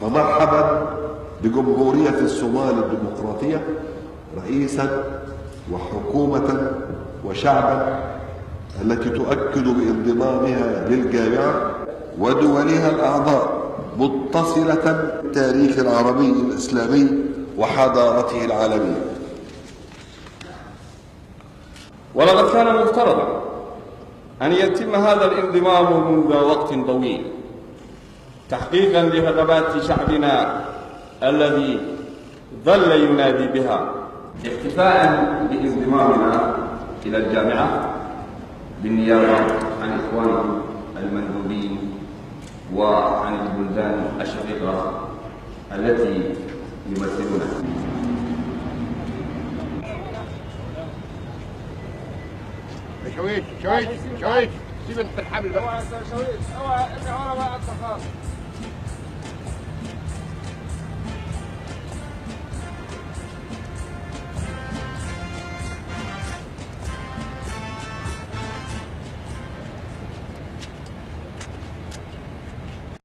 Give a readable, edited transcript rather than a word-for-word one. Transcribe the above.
ومرحبا بجمهورية الصومال الديمقراطية رئيسا وحكومة وشعبا التي تؤكد بانضمامها للجامعة ودولها الأعضاء متصلة بالتاريخ العربي الإسلامي وحضارته العالمية. ولقد كان مفترضا أن يتم هذا الانضمام منذ وقت طويل تحقيقا لرغبات شعبنا الذي ظل ينادي بها، احتفاء بانضمامنا إلى الجامعة بالنيابة عن إخواننا المندوبين وعن البلدان الشقيقة التي يمثلونها. شويش سيب انت الحبل بقى. شويش اوعى ارجع ورا بقى انت خالص.